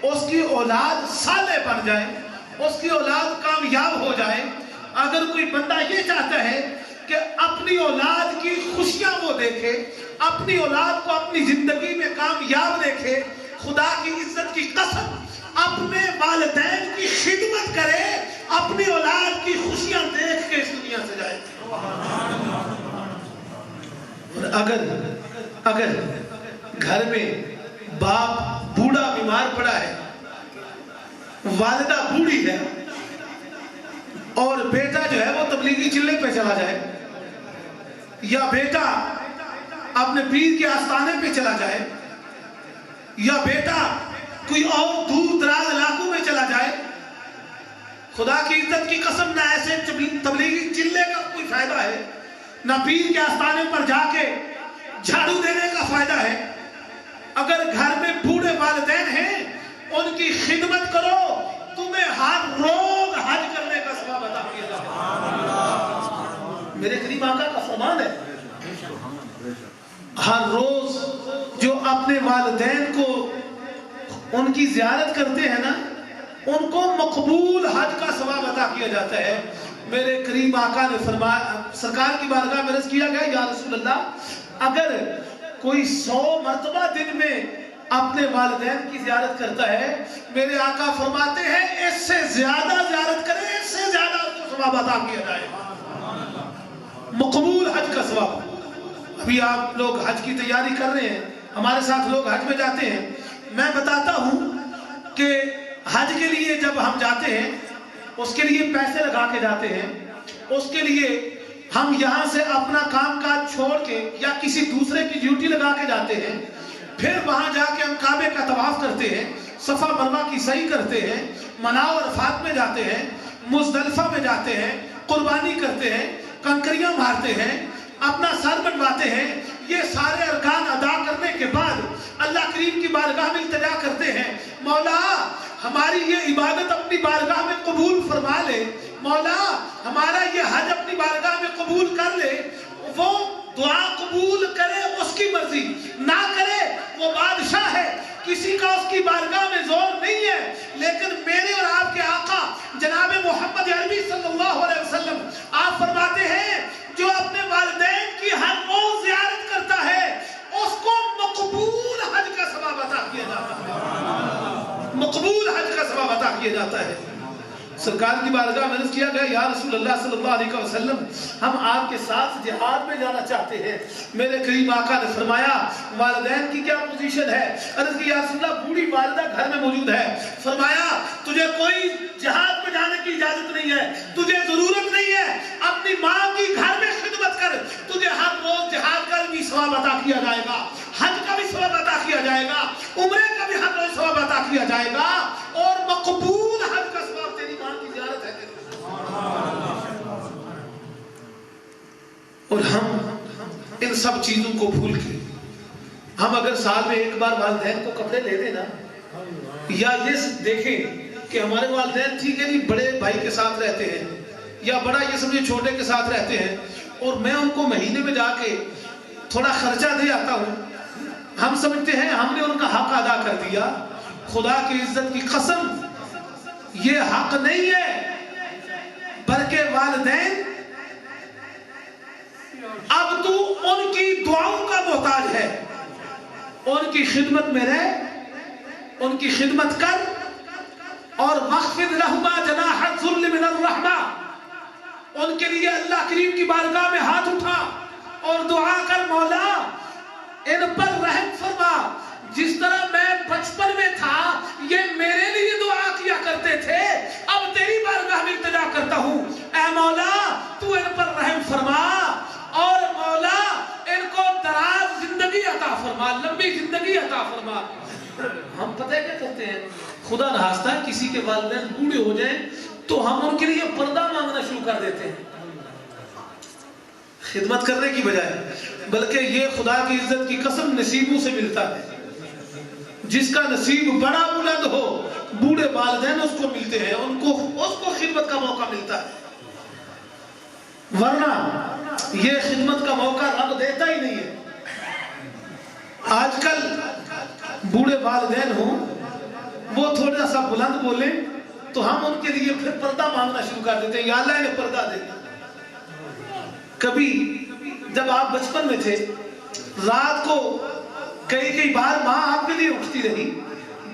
اس کی اولاد صالح بن جائے، اس کی اولاد کامیاب ہو جائے، اگر کوئی بندہ یہ چاہتا ہے کہ اپنی اولاد کی خوشیاں وہ دیکھے، اپنی اولاد کو اپنی زندگی میں کامیاب دیکھے، خدا کی عزت کی قسم اپنے والدین کی خدمت کرے، اپنی اولاد کی خوشیاں دیکھ کے اس دنیا سے جائے. اور اگر گھر میں باپ بوڑھا بیمار پڑا ہے، والدہ بوڑھی ہے، اور بیٹا جو ہے وہ تبلیغی چلے پہ چلا جائے، یا بیٹا اپنے پیر کے آستانے پہ چلا جائے، یا بیٹا کوئی اور دور دراز علاقوں میں چلا جائے، خدا کی عزت کی قسم نہ ایسے تبلیغی چلے کا کوئی فائدہ ہے، نہ پیر کے آستانے پر جا کے جھاڑو دینے کا فائدہ ہے. اگر گھر میں بوڑھے والدین ہیں ان کی خدمت کرو، تمہیں ہر روز حج کرنے کا ثواب عطا کیا جائے گا. میرے کریم آقا کا فرمان ہے ہر روز جو اپنے والدین کو ان کی زیارت کرتے ہیں نا ان کو مقبول حج کا ثواب عطا کیا جاتا ہے. میرے کریم آقا نے فرمایا، سرکار کی بارگاہ میں عرض کیا گیا یا رسول اللہ اگر کوئی 100 مرتبہ دن میں اپنے والدین کی زیارت کرتا ہے، میرے آقا فرماتے ہیں اس سے زیادہ زیارت کرے، اس سے زیادہ اس کو ثواب عطا کیا جائے گا، مقبول حج کا ثواب۔ ابھی آپ لوگ حج کی تیاری کر رہے ہیں، ہمارے ساتھ لوگ حج میں جاتے ہیں، میں بتاتا ہوں کہ حج کے لیے جب ہم جاتے ہیں اس کے لیے پیسے لگا کے جاتے ہیں، اس کے لیے ہم یہاں سے اپنا کام کاج چھوڑ کے یا کسی دوسرے کی ڈیوٹی لگا کے جاتے ہیں، پھر وہاں جا کے ہم کعبے کا طواف کرتے ہیں، صفا مروہ کی سعی کرتے ہیں، منا و عرفات میں جاتے ہیں، مزدلفہ میں جاتے ہیں، قربانی کرتے ہیں، کنکریاں مارتے ہیں، اپنا سر بنواتے ہیں۔ یہ سارے ارکان ادا کرنے کے بعد اللہ کریم کی بارگاہ میں التجا کرتے ہیں، مولا ہماری یہ عبادت اپنی بارگاہ میں قبول فرما لے، مولا ہمارا یہ حج اپنی بارگاہ میں قبول کر لے۔ وہ دعا قبول کرے اس کی مرضی، نہ کرے وہ بادشاہ ہے، کسی کا اس کی بارگاہ میں زور نہیں ہے، لیکن میرے اور آپ کے آقا جناب محمد عربی صلی اللہ علیہ وسلم آپ فرماتے ہیں جو اپنے والدین کی ہر روز زیارت کرتا ہے اس کو مقبول حج کا ثواب عطا کیا جاتا ہے، مقبول حج کا ثواب عطا کیا جاتا ہے۔ سرکار کی بارگاہ میں عرض کیا گیا یا رسول اللہ صلی اللہ علیہ وسلم ہم آپ کے ساتھ جہاد میں جانا چاہتے ہیں۔ میرے کریم آقا نے فرمایا والدین کی کیا پوزیشن ہے؟ عرض کی یا رسول اللہ بوڑھی والدہ گھر میں موجود ہے۔ فرمایا تجھے کوئی جہاد میں جانے کی اجازت نہیں ہے، تجھے ضرورت نہیں ہے، اپنی ماں کی گھر میں خدمت کر، تجھے ہر روز جہاد کا بھی ثواب عطا کیا جائے گا، حج کا بھی ثواب عطا کیا جائے گا، عمرے کا بھی ہر روز ثواب عطا کیا جائے گا، اور مقبول حج کا ثواب تیری ماں کی زیارت ہے۔ اور ہم ان سب چیزوں کو بھول کے ہم اگر سال میں ایک بار والدین کو کپڑے لے دیں نا، یا یہ دیکھیں کہ ہمارے والدین ٹھیک ہے نہیں بڑے بھائی کے ساتھ رہتے ہیں یا بڑا یہ سمجھے چھوٹے کے ساتھ رہتے ہیں، اور میں ان کو مہینے میں جا کے تھوڑا خرچہ دے آتا ہوں، ہم سمجھتے ہیں ہم نے ان کا حق ادا کر دیا۔ خدا کی عزت کی قسم یہ حق نہیں ہے، بلکہ والدین اب تو ان کی دعاؤں کا محتاج ہے، ان کی خدمت میں رہ، ان کی خدمت کر، اور وَخْفِضْ لَهُمَا جَنَاحَ الذُّلِّ مِنَ الرَّحْمَةِ، ان کے لیے اللہ کریم کی بارگاہ میں ہاتھ اٹھا اور دعا کر مولا ان پر رحم فرما، جس طرح میں بچپن میں تھا یہ میرے لیے دعا کیا کرتے تھے، اب تیری بارگاہ میں التجا کرتا ہوں اے مولا تو ان پر رحم فرما، اور مولا ان کو دراز زندگی عطا فرما، لمبی زندگی عطا فرما۔ ہم پتہ کیا کرتے ہیں، خدا نخواستہ کسی کے والدین بوڑھے ہو جائیں تو ہم ان کے لیے پردہ مانگنا شروع کر دیتے ہیں خدمت کرنے کی بجائے، بلکہ یہ خدا کی عزت کی قسم نصیبوں سے ملتا ہے، جس کا نصیب بڑا بلند ہو بوڑھے والدین اس کو ملتے ہیں، اس کو خدمت کا موقع ملتا ہے، ورنہ یہ خدمت کا موقع رب دیتا ہی نہیں ہے۔ آج کل بوڑھے والدین ہوں وہ تھوڑا سا بلند بولیں تو ہم ان کے لیے پھر پردہ مانگنا شروع کر دیتے ہیں، یا اللہ انہیں پردہ دے۔ کبھی جب آپ بچپن میں تھے رات کو کئی بار ماں آپ کے لیے اٹھتی رہی،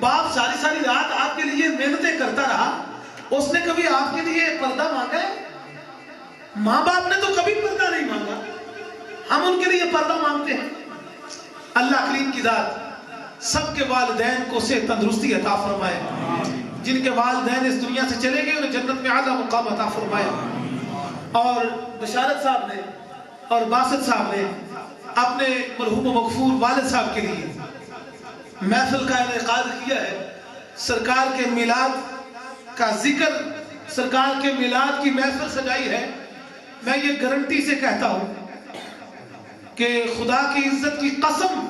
باپ ساری رات آپ کے لیے محنتیں کرتا رہا، اس نے کبھی آپ کے لیے پردہ مانگا ہے؟ ماں باپ نے تو کبھی پردہ نہیں مانگا، ہم ان کے لیے پردہ مانگتے ہیں۔ اللہ کریم کی ذات سب کے والدین کو صحت تندرستی عطا فرمائے، جن کے والدین اس دنیا سے چلے گئے انہیں جنت میں اعلیٰ مقام عطا فرمائے۔ اور بشارت صاحب نے اور باسط صاحب نے اپنے مرحوم و مغفور والد صاحب کے لیے محفل کا انعقاد کیا ہے، سرکار کے میلاد کا ذکر، سرکار کے میلاد کی محفل سجائی ہے۔ میں یہ گارنٹی سے کہتا ہوں کہ خدا کی عزت کی قسم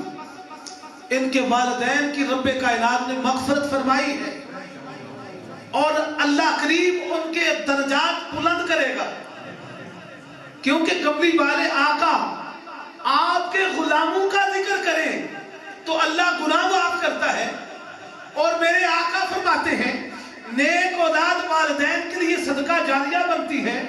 ان کے والدین کی رب کائنات نے مغفرت فرمائی ہے، اور اللہ کریم ان کے درجات بلند کرے گا، کیونکہ کملی والے آقا آپ کے غلاموں کا ذکر کریں تو اللہ گناہ معاف کرتا ہے، اور میرے آقا فرماتے ہیں نیک اولاد والدین کے لیے صدقہ جاریہ بنتی ہے،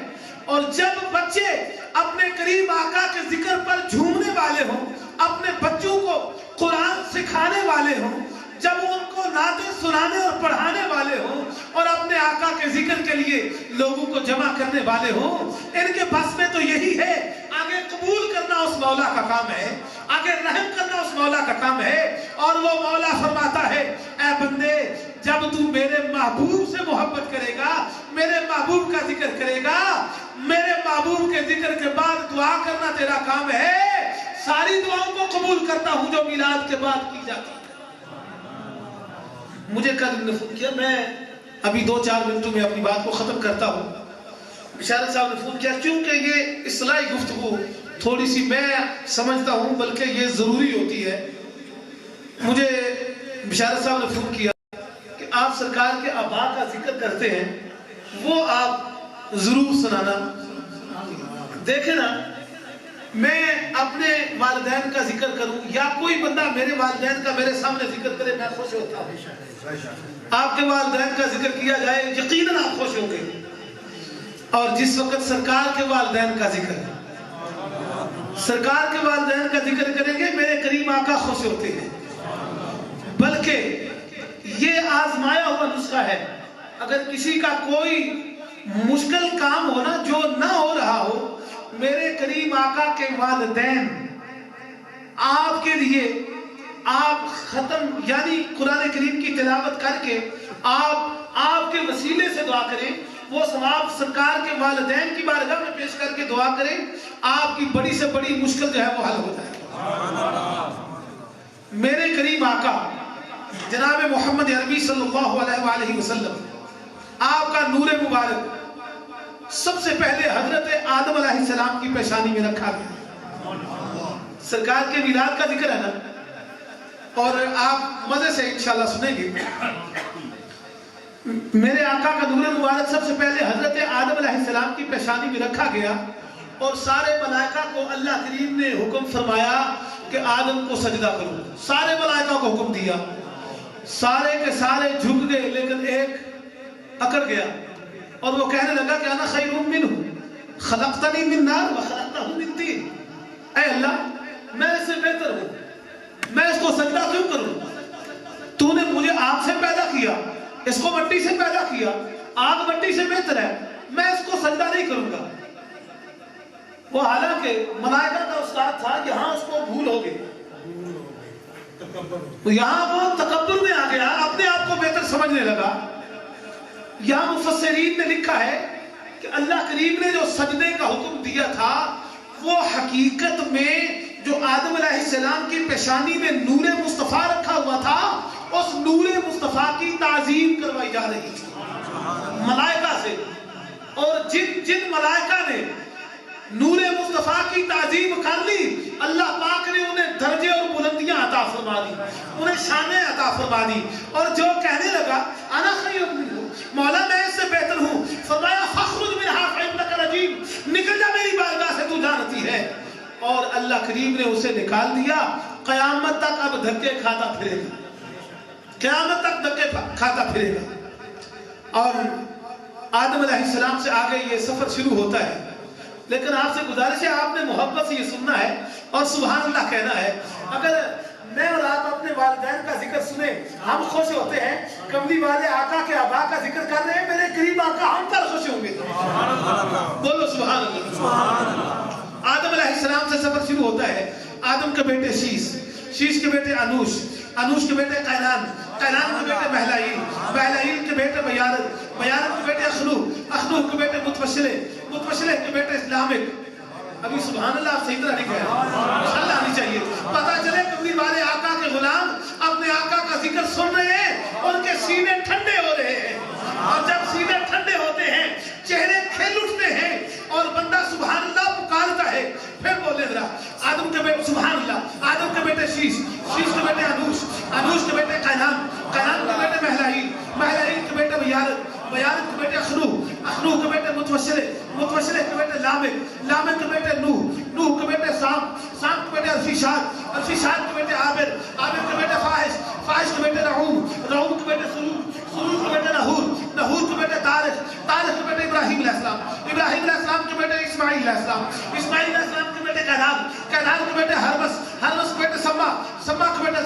اور جب بچے اپنے قریب آقا کے ذکر پر جھومنے والے ہوں، اپنے بچوں کو قرآن سکھانے والے ہوں، جب ان کو نعتیں سنانے اور پڑھانے والے ہوں، اور اپنے آقا کے ذکر کے لیے لوگوں کو جمع کرنے والے ہوں، ان کے بس میں تو یہی ہے۔ آگے قبول کرنا اس مولا کا کام ہے، آگے رحم کرنا اس مولا کا کام ہے۔ اور وہ مولا فرماتا ہے اے بندے، جب تو میرے محبوب سے محبت کرے گا، میرے محبوب کا ذکر کرے گا، میرے محبوب کے ذکر کے بعد دعا کرنا تیرا کام ہے، ساری دعاؤں کو قبول کرتا ہوں جو میلاد کے بعد کی جاتی ہے۔ مجھے کل نے فون کیا، میں ابھی 2-4 منٹوں میں اپنی بات کو ختم کرتا ہوں۔ بشارت صاحب نے فون کیا، کیونکہ یہ اصلاحی گفتگو تھوڑی سی میں سمجھتا ہوں بلکہ یہ ضروری ہوتی ہے۔ مجھے بشارت صاحب نے فون کیا کہ آپ سرکار کے آبا کا ذکر کرتے ہیں، وہ آپ ضرور سنانا۔ دیکھیں نا، میں اپنے والدین کا ذکر کروں یا کوئی بندہ میرے والدین کا میرے سامنے ذکر کرے، میں خوش ہوتا ہوں۔ آپ کے والدین کا ذکر کیا جائے، یقیناً آپ خوش ہوں گے۔ اور جس وقت سرکار کے والدین کا ذکر، سرکار کے والدین کا ذکر کریں گے، میرے کریم آقا خوش ہوتے ہیں۔ بلکہ یہ آزمایا ہوا نسخہ ہے، اگر کسی کا کوئی مشکل کام ہونا جو نہ ہو رہا ہو، میرے کریم آقا کے والدین آپ کے لیے، آپ ختم یعنی قرآن کریم کی تلاوت کر کے آپ کے وسیلے سے دعا کریں، وہ ثواب سرکار کے والدین کی بارگاہ میں پیش کر کے دعا کریں، آپ کی بڑی سے بڑی مشکل جو ہے وہ حل ہو جائے۔ میرے کریم آقا جناب محمد عربی صلی اللہ علیہ وآلہ وسلم، آپ کا نور مبارک سب سے پہلے حضرت آدم علیہ السلام کی پیشانی میں رکھا گیا۔ سرکار کے میلاد کا ذکر ہے نا، اور آپ مزے سے انشاءاللہ سنیں گے۔ میرے آقا کا نور مبارک سب سے پہلے حضرت آدم علیہ السلام کی پیشانی میں رکھا گیا، اور سارے ملائکہ کو اللہ کریم نے حکم فرمایا کہ آدم کو سجدہ کرو۔ سارے ملائکہ کو حکم دیا، سارے کے سارے جھک گئے، لیکن ایک اکڑ گیا اور وہ کہنے لگا کہ انا خیر منہ خلقتنی من نار وخلقتہ من طین۔ اے اللہ، میں اس سے بہتر ہوں، میں اس کو سجدہ کیوں کروں؟ تو نے مجھے آگ سے پیدا کیا، اس کو مٹی سے پیدا کیا، آگ مٹی سے بہتر ہے، میں اس کو سجدہ نہیں کروں گا۔ وہ حالانکہ ملائکہ کا استاد تھا، یہاں اس کو بھول ہو گئی، یہاں وہ تکبر میں آ گیا، اپنے آپ کو بہتر سمجھنے لگا۔ یہاں مفسرین نے لکھا ہے کہ اللہ کریم نے جو سجدے کا حکم دیا تھا، وہ حقیقت میں جو آدم علیہ السلام کی پیشانی میں نور مصطفیٰ رکھا ہوا تھا، اس نور مصطفیٰ کی تعظیم کروائی جا رہی تھی ملائکہ سے۔ اور جن ملائکہ نے نور مصطفیٰ کی تعظیم کر لی، اللہ پاک نے انہیں درجے اور بلندیاں عطا فرما دی، انہیں شانیں عطا فرما دی۔ اور جو کہنے لگا انا خیر منہ، مولا میں اس سے بہتر ہوں، فرمایا فخرج منہا فإنک رجیم، نکل جا میری بارگاہ سے، تو جانتی ہے۔ اور اللہ کریم نے اسے نکال دیا۔ قیامت تک اب دھکے کھاتا پھرے گا، قیامت تک دھکے کھاتا پھرے گا۔ اور آدم علیہ السلام سے آگے یہ سفر شروع ہوتا ہے، لیکن آپ سے گزارش ہے، آپ نے محبت سے یہ سننا ہے اور سبحان اللہ کہنا ہے۔ اگر میں اور آپ اپنے والدین کا ذکر سنیں، ہم خوش ہوتے ہیں۔ کملی والے آقا کے آبا کا ذکر کر رہے ہیں، میرے قریب آقا ہم پر خوش ہوں گے۔ بولو سبحان اللہ۔ آدم علیہ السلام سے سفر شروع ہوتا ہے۔ آدم کے بیٹے شیش کے بیٹے انوش کے بیٹے قینان کے بیٹے مہلائیل کے بیٹے بیارد کے بیٹے اخنوح کے بیٹے متفشلہ کے بیٹے لامک۔ ابھی سبحان اللہ آپ صحیح طرح نہیں کہہ رہے، اللہ آنی چاہیے۔ پتہ چلے کبھی والے آقا کے غلام اپنے آقا کا ذکر سن رہے ہیں، ان کے سینے ٹھنڈے ہو رہے ہیں، اور جب سینے ٹھنڈے ہوتے ہیں، چہرے کھل اٹھتے ہیں، اور بندہ سبحان اللہ پکارتا ہے۔ پھر بولے ذرا، آدم کے بیٹے سبحان اللہ، آدم کے بیٹے شیش کے بیٹے انوش کے بیٹے قینان کے بیٹے مہلائیل کے بیٹے بیارد کے بیٹے اخنوح کے بیٹے متفشلہ کے بیٹے لامک کے بیٹے نوح کے بیٹے سام کے بیٹے ارفیشاد کے بیٹے عابر کے بیٹے فاحش کے بیٹے رعوم کے بیٹے سرور کے بیٹے نحور کے بیٹے تارخ کے بیٹے ابراہیم علیہ السلام کے بیٹے اسماعیل علیہ السلام کے بیٹے کینان کے بیٹے ہرمس کے بیٹے سما کے بیٹے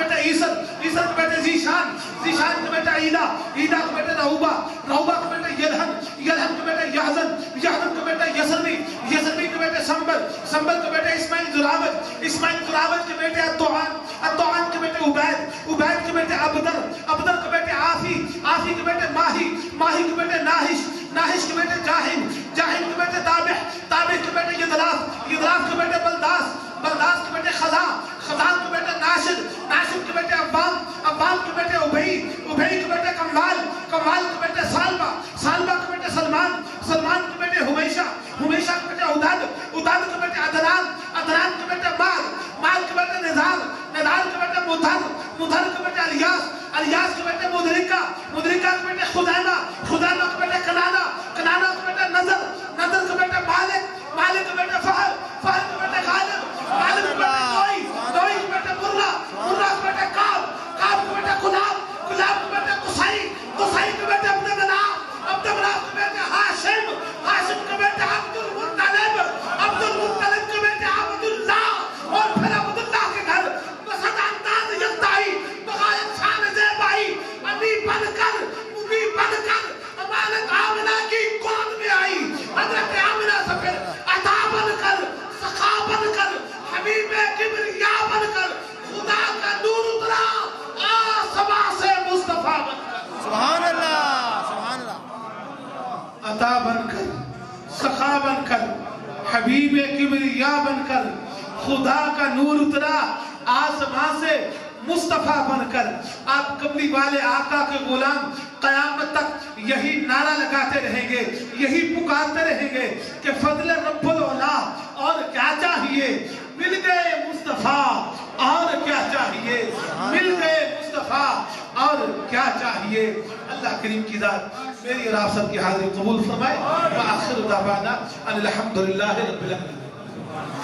بیٹا عیسر کے بیٹے ذیشان کے بیٹا عیدا کے بیٹے رہوبا کے بیٹے یلہن کے بیٹے یحزن کے بیٹے یسربی کے بیٹے سنبل کے بیٹے اسماعیل زراوج کے بیٹے اتوان کے بیٹے عبید کے بیٹے ابدر کے بیٹے آفی کے بیٹے ماہی کے بیٹے ناہش کے بیٹے جاہم کے بیٹے تابح کے بیٹے یدلاف کے بیٹے بلداس کے بیٹے خزان کے بیٹے ناشد کے بیٹے عبام کے بیٹے ابئی کے بیٹے کمال کے بیٹے سالبہ کے بیٹے سلمان کے بیٹے ہمیشہ کے بیٹے اداد کے بیٹے عدنان کے بیٹے مال کے بیٹے نزار کے بیٹے مدھر کے بیٹے الیاس کے بیٹے مدرکہ کے بیٹے خدیمہ کے بیٹے کنانا کے بیٹے نظر کے بیٹے مالک کے بیٹے فہر کے بیٹے غالب کے بیٹے دوئی کے بیٹے مرہ کے بیٹے کعب کے بیٹے کلاب کے بیٹے قصی کے بیٹے عبد مناف کے بیٹے ہاشم کے بیٹے عبد المطلب کے بیٹے عبداللہ اور پھر عبداللہ کے گھر بسد انداز یلتائی بغایت شان زیبائی ابھی بن کر امانت آمنہ کی گود میں آئی حضرت آمنہ سے پھر عطا بن کر سخا بن کر حبیب کبریا بن کر خدا کا نور اترا آسما سے مصطفیٰ بن کر سبحان اللہ عطا بن کر سخا بن کر حبیب کبریا بن کر خدا کا نور اترا آسمان سے مصطفیٰ بن کر آپ کملی والے آقا کے غلام قیامت تک یہی نعرہ لگاتے رہیں گے، یہی پکارتے رہیں گے کہ فضل رب العلا اور کیا چاہیے، مل گئے مصطفیٰ اور کیا چاہیے، مل گئے مصطفیٰ اور کیا چاہیے۔ اللہ کریم کی ذات میری اور آپ سب کی حاضری قبول فرمائے۔ وآخر دعوانا ان الحمدللہ رب العالمین۔